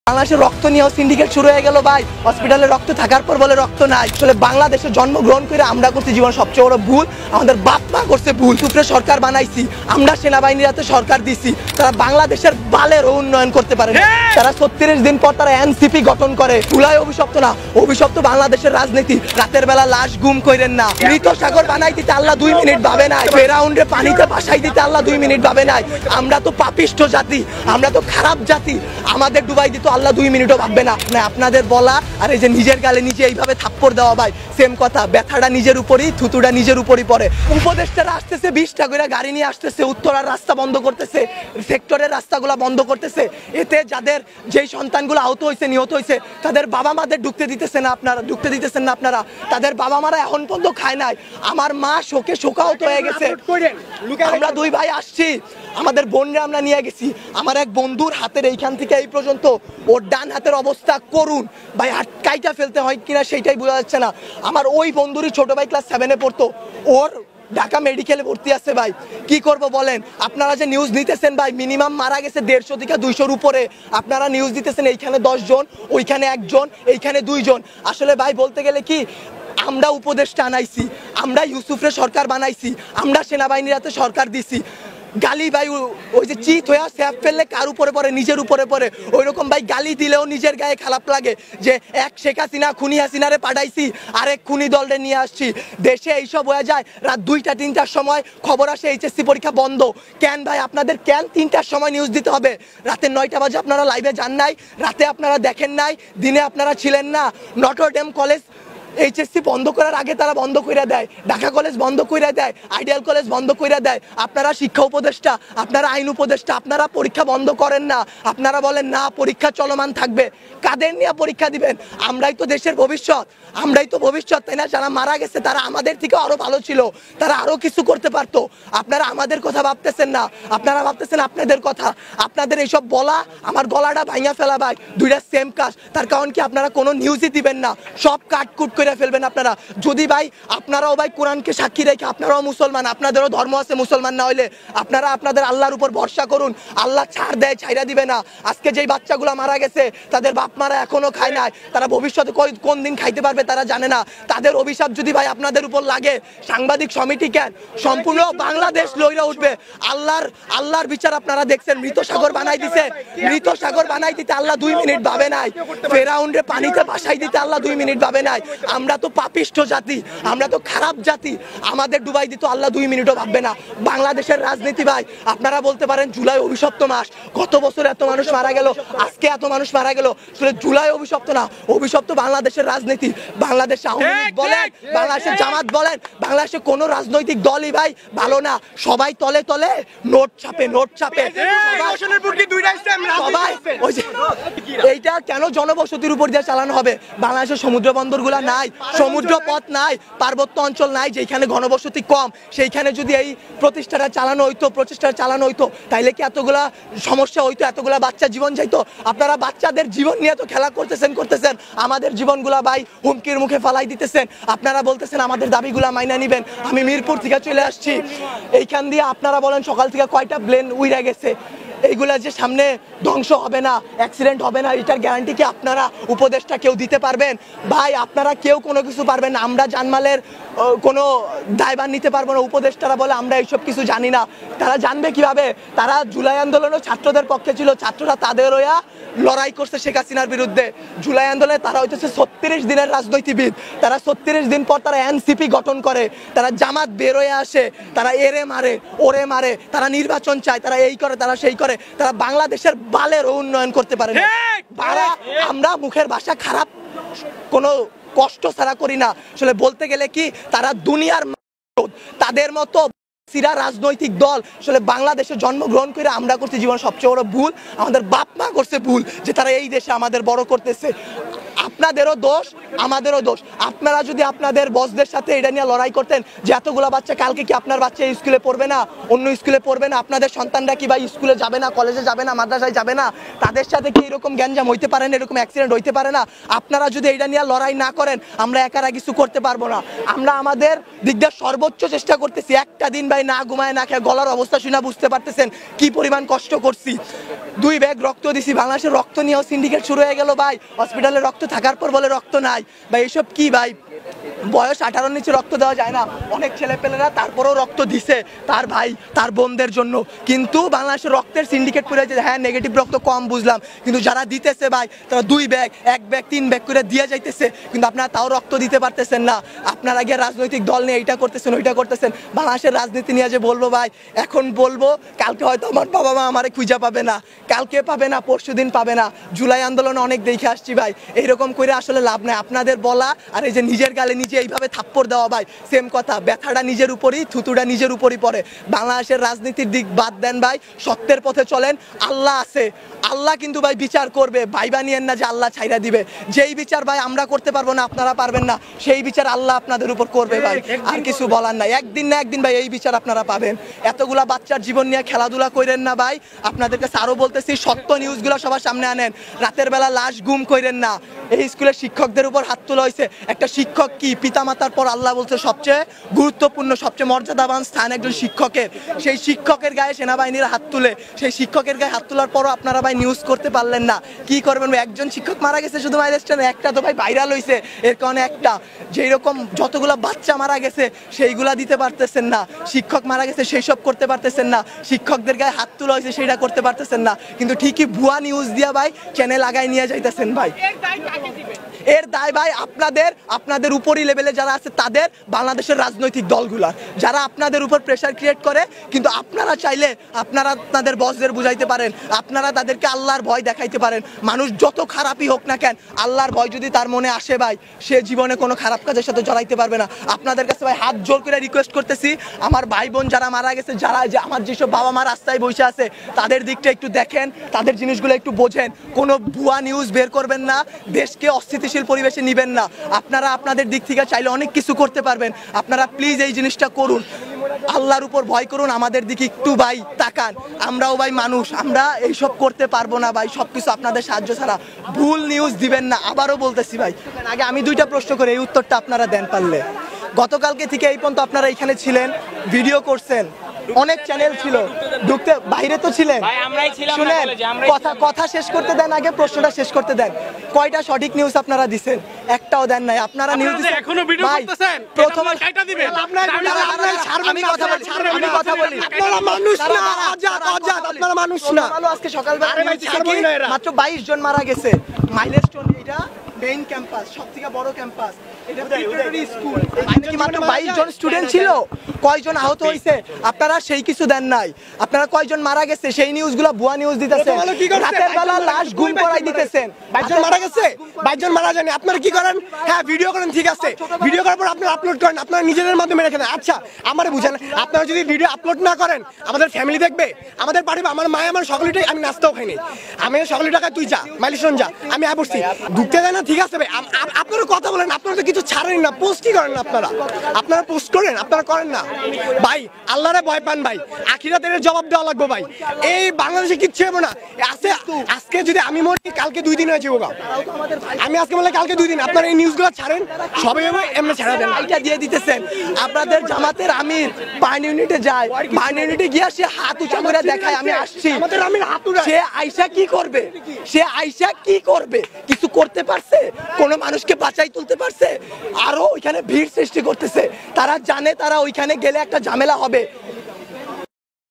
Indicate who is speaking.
Speaker 1: বাংলাদেশে রক্ত নিয়েও সিন্ডিকেট শুরু হয়ে গেল ভাই। হসপিটালে রক্ত থাকার পর বলে রক্ত নাই। আসলে বাংলাদেশে জন্মগ্রহণ করে আমরা করছি জীবন সবচেয়ে বড় ভুল, আমাদের বাপ মা করছে ভুল। উপরে সরকার বানাইছি, আমরা সেনাবাহিনীর হাতে সরকার দিছি, তারা বাংলাদেশের বালের উন্নয়ন করতে পারে না। তারা ৩৬ দিন পর তারা এনসিপি গঠন করে। চুলাই অভিশপ্ত না, অভিশপ্ত বাংলাদেশের রাজনীতি। রাতের বেলা লাশ গুম কইরেন না। মৃত সাগর বানাই দিতে আল্লাহ 2 মিনিট ভাবে নাই। ফেরাউন্ডে পানিতে ভাসাই দিতে আল্লাহ 2 মিনিট ভাবে নাই। আমরা তো পাপিষ্ঠ জাতি, আমরা তো খারাপ জাতি, আমাদের ডুবাই দিত আল্লাহ 2 মিনিটও ভাববে না। আপনাদের বলা আর এই যে নিজের গালে নিজে এইভাবে থাপ্পড় দেওয়া ভাই সেম কথা। ব্যথাটা নিজের উপরই, থুতুটা নিজের উপরই পড়ে। উপদেষ্টারা আসতেছে 20টা করে গাড়ি নিয়ে আসতেছে, উত্তরার রাস্তা বন্ধ করতেছে, সেক্টরের রাস্তাগুলো বন্ধ করতেছে। এতে যাদের যেই সন্তানগুলো আহত হয়েছে, নিহত হয়েছে, তাদের বাবা মাদের ঢুকতে দিতেছেন না আপনারা। তাদের বাবা মারা এখন পর্যন্ত খায় নাই। আমার মা শোকে শোকাহত হয়ে গেছে। আমরা 2 ভাই আসছি, আমাদের বোনরা আমরা নিয়ে গেছি। আমার এক বন্ধুর হাতের এইখান থেকে এই পর্যন্ত ওর ডান হাতের অবস্থা করুন ভাই, হাত কাইটা ফেলতে হয় কিনা সেইটাই বোঝা যাচ্ছে না। আমার ওই বন্ধুরই ছোট ভাই ক্লাস 7-এ পড়তো, ওর ঢাকা মেডিকেলে ভর্তি আছে ভাই। কি করব বলেন? আপনারা যে নিউজ নিতেছেন ভাই, মিনিমাম মারা গেছে 150 থেকে 200-র উপরে। আপনারা নিউজ দিতেছেন এইখানে 10 জন, ওইখানে 1 জন, এইখানে 2 জন। আসলে ভাই বলতে গেলে কি, আমরা উপদেষ্টা আনাইছি, আমরা ইউসুফরে সরকার বানাইছি, আমরা সেনাবাহিনীর হাতে সরকার দিছি। গালি ভাই ওই যে চিত হয়ে স্যাপ ফেললে কার উপরে পড়ে? নিজের উপরে পড়ে। ওই রকম ভাই গালি দিলেও নিজের গায়ে খারাপ লাগে যে এক শেখ হাসিনা খুনি হাসিনারে পাঠাইছি, আরেক খুনি দলরে নিয়ে আসছি। দেশে এইসব হয়ে যায়। রাত 2টা-3টার সময় খবর আসে এইচএসসি পরীক্ষা বন্ধ। কেন ভাই আপনাদের, কেন 3টার সময় নিউজ দিতে হবে? রাতে 9টা বাজে আপনারা লাইভে যান নাই, রাতে আপনারা দেখেন নাই, দিনে আপনারা ছিলেন না। নটরডেম কলেজ এইচএসসি বন্ধ করার আগে তারা বন্ধ করে দেয়, ঢাকা কলেজ বন্ধ করে দেয়, আইডিয়াল কলেজ বন্ধ করে দেয়। আপনারা শিক্ষা উপদেষ্টা, আপনারা আইন উপদেষ্টা, আপনারা পরীক্ষা বন্ধ করেন না। আপনারা বলেন না পরীক্ষা চলমান থাকবে। কাদের নিয়ে পরীক্ষা দিবেন? আমরাই তো দেশের ভবিষ্যৎ, আমরাই তো ভবিষ্যৎ, তাই না? যারা মারা গেছে তারা আমাদের থেকে আরো ভালো ছিল, তারা আরো কিছু করতে পারতো। আপনারা আমাদের কথা ভাবতেছেন না, আপনারা ভাবতেছেন আপনাদের কথা। আপনাদের এইসব বলা আমার গলাটা ভাঙা ফেলা ভাই, 2টা সেম কাজ। তার কারণ কি, আপনারা কোনো নিউজই দিবেন না, সব কাটকুট করে ফেলবেন আপনারা। যদি ভাই আপনারাও ভাই কোরআনকে সাক্ষী রেখে, আপনারাও মুসলমান, আপনাদেরও ধর্ম আছে, মুসলমান না হইলে আপনারা আপনাদের আল্লাহর উপর ভরসা করুন। আল্লাহ ছাড় দেয়, ছাইরা দিবে না। আজকে যেই বাচ্চাগুলো মারা গেছে তাদের বাপ মারা এখনো খায় নাই, তারা ভবিষ্যতে কোন দিন খাইতে পারবে তারা জানে না। তাদের অভিশাপ যদি ভাই আপনাদের উপর লাগে, সাংবাদিক সমিতি কেন, সম্পূর্ণ বাংলাদেশ লইরা উঠবে। আল্লাহর বিচার আপনারা দেখছেন। মৃত সাগর বানাই দিতে আল্লাহ 2 মিনিট ভাবে নাই। ফেরাউন্ডে পানিতে ভাসাই দিতে আল্লাহ 2 মিনিট ভাবে নাই। আমরা তো পাপিষ্ঠ জাতি, আমরা তো খারাপ জাতি, আমাদের ডুবাই দিত আল্লাহ 2 মিনিটও ভাববে না। বাংলাদেশের রাজনীতি ভাই, আপনারা বলতে পারেন জুলাই অভিশপ্ত মাস, গত বছর এত মানুষ মারা গেল, আজকে এত মানুষ মারা গেল। আসলে জুলাই অভিশপ্ত না, অভিশপ্ত বাংলাদেশের রাজনীতি। বাংলাদেশে আওয়ামী লীগ বলেন, বাংলাদেশের জামাত বলেন, বাংলাদেশে কোনো রাজনৈতিক দলই ভাই ভালো না। সবাই তলে তলে নোট ছাপে। এইটা কেন জনবসতির উপর দিয়ে চালানো হবে? বাংলাদেশের সমুদ্র বন্দরগুলা নাই, সমুদ্র পথ নাই, পার্বত্য অঞ্চল নাই, যেখানে ঘনবসতি কম, সেইখানে যদি এই প্রচেষ্টাটা চালানো হইতো তাইলে কি এতগুলা সমস্যা হইতো? এতগুলা বাচ্চা জীবন যাইতো? আপনারা বাচ্চাদের জীবন নিয়ে তো খেলা করতেছেন, আমাদের জীবনগুলা ভাই হুমকির মুখে ফালাই দিতেছেন। আপনারা বলতেছেন আমাদের দাবিগুলা মাইনা নিবেন। আমি মিরপুর থেকে চলে আসছি, এইখান দিয়ে আপনারা বলেন সকাল থেকে কয়টা প্লেন উইরা গেছে। এইগুলা যে সামনে ধ্বংস হবে না, অ্যাক্সিডেন্ট হবে না, এটার গ্যারান্টি কি আপনারা উপদেষ্টা কেউ দিতে পারবেন? ভাই আপনারা কেউ কোনো কিছু পারবেন না। আমরা জানমালের কোনো দায়ভার নিতে পারবো না। উপদেষ্টারা বলে আমরা এইসব কিছু জানি না। তারা জানবে কিভাবে? তারা জুলাই আন্দোলনও ছাত্রদের পক্ষে ছিল, ছাত্ররা তাদের হইয়া লড়াই করছে শেখ হাসিনার বিরুদ্ধে। জুলাই আন্দোলনে তারা হইতেছে 36 দিনের রাজনীতিবিদ। তারা 36 দিন পর তারা এনসিপি গঠন করে, তারা জামাত বের হয়ে আসে, তারা এরে মারে, ওরে মারে, তারা নির্বাচন চায়, তারা এই করে, তারা সেই করে, তারা বাংলাদেশের বালের উন্নয়ন করতে পারে না। আমরা মুখের ভাষা খারাপ কোনো কষ্ট ছাড়া করি না। আসলে বলতে গেলে কি, তারা দুনিয়ার তাদের মতো সিরা রাজনৈতিক দল আসলে বাংলাদেশে জন্মগ্রহণ করে আমরা করছি জীবন সবচেয়ে বড় ভুল, আমাদের বাপ মা করছে ভুল যে তারা এই দেশে আমাদের বড় করতেছে। আপনাদেরও দোষ আমাদেরও দোষ। আপনারা যদি আপনাদের বসদের সাথে এটা নিয়ে লড়াই করতেন যে এতগুলো বাচ্চা কালকে কি আপনার বাচ্চা এই স্কুলে পড়বে না, অন্য স্কুলে পড়বে না, আপনাদের সন্তানরা কি ভাই স্কুলে যাবে না, কলেজে যাবে না, মাদ্রাসায় যাবে না, তাদের সাথে কি এরকম গ্যাঞ্জাম হইতে পারে না, এরকম অ্যাক্সিডেন্ট হইতে পারে না? আপনারা যদি এটা নিয়ে লড়াই না করেন আমরা একারা কিছু করতে পারবো না। আমরা আমাদের দিক দিয়ে সর্বোচ্চ চেষ্টা করতেছি। একটা দিন ভাই না ঘুমায় না খেয়ে গলার অবস্থা শুনে বুঝতে পারতেছেন কি পরিমাণ কষ্ট করছি। 2 ব্যাগ রক্ত দিছি। বাংলাদেশের রক্ত নিয়েও সিন্ডিকেট শুরু হয়ে গেল ভাই। হসপিটালে রক্ত থাকার পর বলে রক্ত নাই। ভাই এসব কি ভাই? বয়স 18 নিচে রক্ত দেওয়া যায় না। অনেক ছেলেপেলেরা তারপরেও রক্ত দিছে তার ভাই তার বোনদের জন্য। কিন্তু বাংলাদেশের রক্তের সিন্ডিকেট করে যে হ্যাঁ নেগেটিভ রক্ত কম বুঝলাম, কিন্তু যারা দিতেছে ভাই তারা 2 ব্যাগ 1 ব্যাগ 3 ব্যাগ করে দিয়ে যাইতেছে, কিন্তু আপনারা তাও রক্ত দিতে পারতেছেন না। আপনারা গিয়ে রাজনৈতিক দল নিয়ে এইটা করতেছেন ওইটা করতেছেন। বাংলাদেশের রাজনীতি নিয়ে যে বলবো ভাই, এখন বলবো কালকে হয়তো আমার বাবা মা আমারে খুঁজে পাবে না, কালকে পাবে না, পরশুদিন পাবে না। জুলাই আন্দোলনে অনেক দেখে আসছি ভাই, এইরকম করে আসলে লাভ নাই। আপনাদের বলা আর এই যে নিজের গালে নিজে এইভাবে থাপ্পড় দেওয়া ভাই সেম কথা। ব্যথাটা নিজের উপরই, থুতুটা নিজের উপরই পড়ে। বাংলাদেশের রাজনীতির দিক বাদ দেন ভাই, সত্যের পথে চলেন। আল্লাহ আছে, আল্লাহ কিন্তু ভাই বিচার করবে। ভাইবা নিয়েন না যে আল্লাহ ছাইরা দিবে। যেই বিচার ভাই আমরা করতে পারবো না, আপনারা পারবেন না, সেই বিচার আল্লাহ আপনাদের উপর করবে ভাই। আর কিছু বলার নাই। একদিন না একদিন ভাই এই বিচার আপনারা পাবেন। এতগুলা বাচ্চার জীবন নিয়ে খেলাধুলা করেন না ভাই। আপনাদের কাছে আরো বলতেছি, সত্য নিউজগুলো সবার সামনে আনেন। রাতের বেলা লাশ গুম করেন না। এই স্কুলের শিক্ষকদের উপর হাত তোলা হয়েছে। একটা শিক্ষক কি পিতামাতার পর আল্লাহ বলছে সবচেয়ে গুরুত্বপূর্ণ, সবচেয়ে মর্যাদাবান স্থান একজন শিক্ষকের। সেই শিক্ষকের গায়ে সেনাবাহিনীর হাত তুলে, সেই শিক্ষকের গায়ে হাত তোলার পরও আপনারা ভাই নিউজ করতে পারলেন না। কি করবেন ভাই? একজন শিক্ষক মারা গেছে শুধু মাইলস্টোনে, একটা তো ভাই ভাইরাল হয়েছে। এর কারণে একটা যেই রকম যতগুলা বাচ্চা মারা গেছে সেইগুলা দিতে পারতেছেন না। শিক্ষক মারা গেছে সেই সব করতে পারতেছেন না। শিক্ষকদের গায়ে হাত তোলা হয়েছে সেইটা করতে পারতেছেন না। কিন্তু ঠিকই ভুয়া নিউজ দিয়া ভাই চ্যানেল আগায় নিয়ে যাইতেছেন ভাই। এর দায় ভাই আপনাদের উপরই লেভেলে যারা আছে তাদের, বাংলাদেশের রাজনৈতিক দলগুলার, যারা আপনাদের উপর প্রেসার ক্রিয়েট করে। কিন্তু আপনারা চাইলে আপনারা আপনাদের বসদের বুঝাইতে পারেন, আপনারা তাদেরকে আল্লাহর ভয় দেখাইতে পারেন। মানুষ যত খারাপই হোক না কেন, আল্লাহর ভয় যদি তার মনে আসে ভাই, সে জীবনে কোনো খারাপ কাজের সাথে জড়াইতে পারবে না। আপনাদের কাছে ভাই হাত জোর করে রিকোয়েস্ট করতেছি, আমার ভাই বোন যারা মারা গেছে, যারা যে আমার যেসব বাবা মা রাস্তায় বসে আছে, তাদের দিকটা একটু দেখেন, তাদের জিনিসগুলো একটু বোঝেন। কোনো ভুয়া নিউজ বের করবেন না, দেশকে অস্থিতিশীল পরিবেশে নিবেন না। আপনারা আপনাদের দিক থেকে চাইলে অনেক কিছু করতে পারবেন। আপনারা প্লিজ এই জিনিসটা করুন, আল্লাহর উপর ভয় করুন, আমাদের দিকে একটু ভাই তাকান। আমরাও ভাই মানুষ, আমরা এইসব করতে পারবো না ভাই, সবকিছু আপনাদের সাহায্য ছাড়া। ভুল নিউজ দিবেন না, আবারও বলতেছি ভাই। আগে আমি 2টা প্রশ্ন করে এই উত্তরটা আপনারা দেন পারলে। গতকালকে থেকে এই পর্যন্ত আপনারা এখানে ছিলেন, ভিডিও করছেন, অনেক চ্যানেল ছিল, ঢুকতে বাইরে তো ছিলেন। শুনেন, কথা শেষ করতে দেন, আগে প্রশ্নটা শেষ করতে দেন। কয়টা সঠিক নিউজ আপনারা দিছেন? একটাও দেন নাই। আপনারা নিউজ দিছেন
Speaker 2: এখনো ভিডিও করতেছেন,
Speaker 1: প্রথম
Speaker 2: কাইটা দিবেন।
Speaker 1: আমি কথা বলি,
Speaker 3: আপনারা মানুষ না, আজাদ আপনারা মানুষ না।
Speaker 1: আজকে সকালবেলা মাত্র 22 জন মারা গেছে। মাইলস্টোন এটা মেইন ক্যাম্পাস, সবথেকে বড় ক্যাম্পাস। এটা প্রিপারেটরি স্কুল। এখানে কি মাত্র 22 জন স্টুডেন্ট ছিল? কয়জন আহত হইছে? আপনারা সেই কিছু দেন নাই। আপনারা কয়জন মারা গেছে সেই নিউজগুলো ভুয়া নিউজ দিতেছেন। রাতের বেলা লাশ গুম করাই দিতেছেন।
Speaker 3: 22 জন মারা গেছে, 22 জন মারা যায়নি। আপনারা কি করেন? হ্যাঁ ভিডিও করেন, ঠিক আছে, ভিডিও করার পর আপনারা আপলোড করেন, আপনারা নিজেদের মাধ্যমে রেখে দেন। আচ্ছা আমারে বুঝেন, আপনারা যদি ভিডিও আপলোড না করেন আমাদের ফ্যামিলি দেখবে, আমাদের বাড়ি, আমার মায়ে আমার সকলেটাই, আমি নাস্তাও খাইনি, আমি সকলে টাকায় তুই যা মাইলস্টোন যা, আমি বসছি, ঢুকতে দেয় না, ঠিক আছে ভাই। আপনারা কথা বলেন, আপনারা তো কিছু ছাড়েন না, পোস্টই করেন না। আপনারা পোস্ট করেন, আপনারা করেন না ভাই। আল্লাহরে ভয় পান ভাই, আখিরাতের জবাব দেওয়া লাগবে ভাই। এই বাংলাদেশে কিচ্ছু হবে না। আজকে যদি আমি মরি, কালকে 2 দিন হয়েছে ওগা, আমি আজকে বললে কালকে 2 দিন। আপনারা এই নিউজগুলো ছাড়েন, সবাই এমনি ছাড়া দেন।
Speaker 1: এটা দিয়ে দিতেছেন। আপনাদের জামাতের আমির বার্ন ইউনিটে যায়, বার্ন ইউনিটে গিয়ে সে হাত উঁচা করে দেখায় আমি আসছি।
Speaker 3: আমাদের আমির হাত উঠায়,
Speaker 1: সে আইসা কি করবে? সে আইসা কি করবে? কিছু করতে পারছে? কোনো মানুষকে বাঁচাই তুলতে পারছে? আরো ওইখানে ভিড় সৃষ্টি করতেছে। তারা জানে তারা ওইখানে গেলে একটা ঝামেলা হবে।